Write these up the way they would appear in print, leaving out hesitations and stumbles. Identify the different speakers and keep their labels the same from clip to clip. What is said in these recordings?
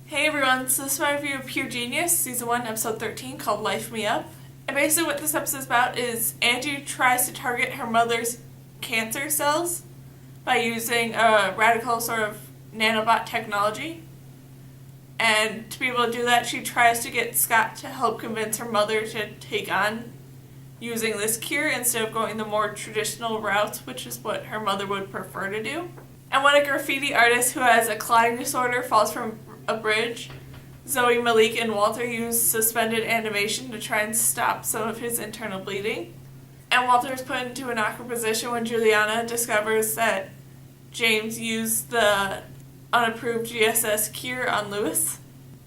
Speaker 1: Hey everyone, so this is my review of Pure Genius, Season 1, Episode 13, called Life Me Up. And basically what this episode is about is Angie tries to target her mother's cancer cells by using a radical sort of nanobot technology. And to be able to do that, she tries to get Scott to help convince her mother to take on using this cure instead of going the more traditional route, which is what her mother would prefer to do. And when a graffiti artist who has a clotting disorder falls from a bridge, Zoe, Malik, and Walter use suspended animation to try and stop some of his internal bleeding. And Walter is put into an awkward position when Juliana discovers that James used the unapproved GSS cure on Lewis.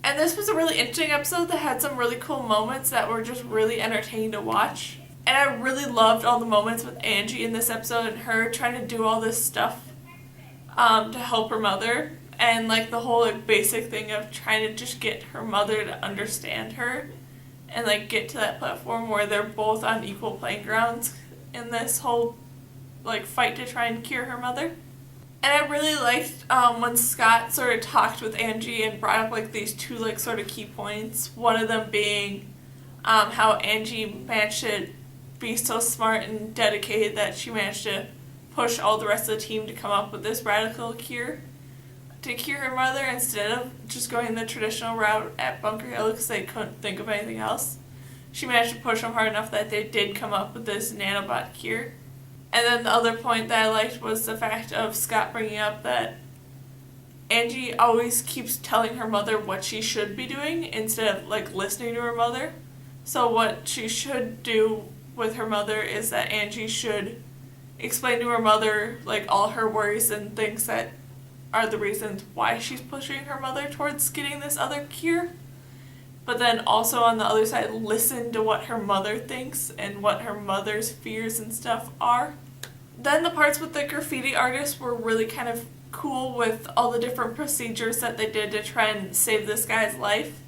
Speaker 1: And this was a really interesting episode that had some really cool moments that were just really entertaining to watch. And I really loved all the moments with Angie in this episode and her trying to do all this stuff to help her mother. And like the whole basic thing of trying to just get her mother to understand her and like get to that platform where they're both on equal playing grounds in this whole like fight to try and cure her mother. And I really liked when Scott sort of talked with Angie and brought up like these two like sort of key points. One of them being how Angie managed to be so smart and dedicated that she managed to push all the rest of the team to come up with this radical cure to cure her mother instead of just going the traditional route at Bunker Hill because they couldn't think of anything else. She managed to push them hard enough that they did come up with this nanobot cure. And then the other point that I liked was the fact of Scott bringing up that Angie always keeps telling her mother what she should be doing instead of like listening to her mother. So what she should do with her mother is that Angie should explain to her mother like all her worries and things that are the reasons why she's pushing her mother towards getting this other cure. But then also on the other side, listen to what her mother thinks and what her mother's fears and stuff are. Then the parts with the graffiti artist were really kind of cool with all the different procedures that they did to try and save this guy's life.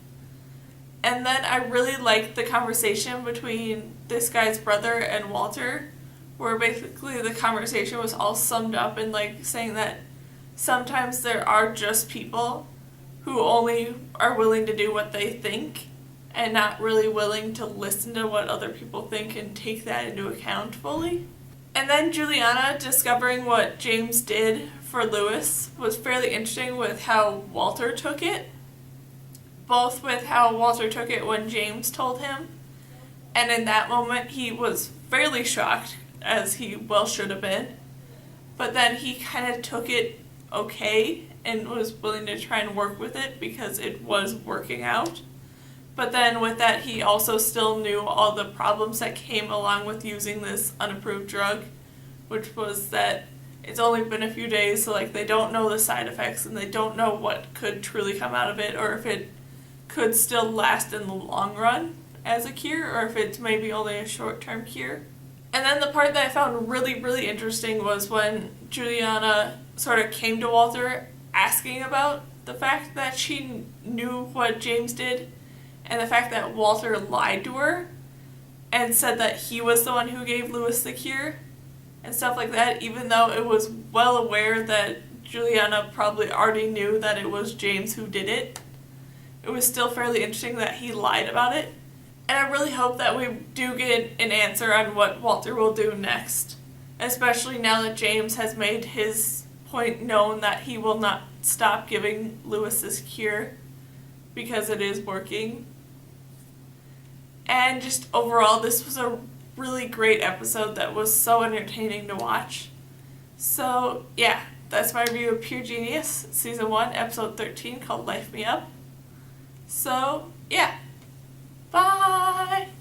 Speaker 1: And then I really liked the conversation between this guy's brother and Walter, where basically the conversation was all summed up in like saying that sometimes there are just people who only are willing to do what they think and not really willing to listen to what other people think and take that into account fully. And then Juliana discovering what James did for Lewis was fairly interesting with how Walter took it. Both with how Walter took it when James told him, and in that moment he was fairly shocked, as he well should have been. But then he kind of took it okay and was willing to try and work with it because it was working out. But then with that, he also still knew all the problems that came along with using this unapproved drug, which was that it's only been a few days, so like they don't know the side effects and they don't know what could truly come out of it, or if it could still last in the long run as a cure, or if it's maybe only a short-term cure. And then the part that I found really, really interesting was when Juliana sort of came to Walter asking about the fact that she knew what James did and the fact that Walter lied to her and said that he was the one who gave Lewis the cure and stuff like that, even though it was well aware that Juliana probably already knew that it was James who did it. It was still fairly interesting that he lied about it. And I really hope that we do get an answer on what Walter will do next, especially now that James has made his point known that he will not stop giving Lewis this cure because it is working. And just overall, this was a really great episode that was so entertaining to watch. So yeah, that's my review of Pure Genius, Season 1, Episode 13, called Life Me Up. So yeah. Bye!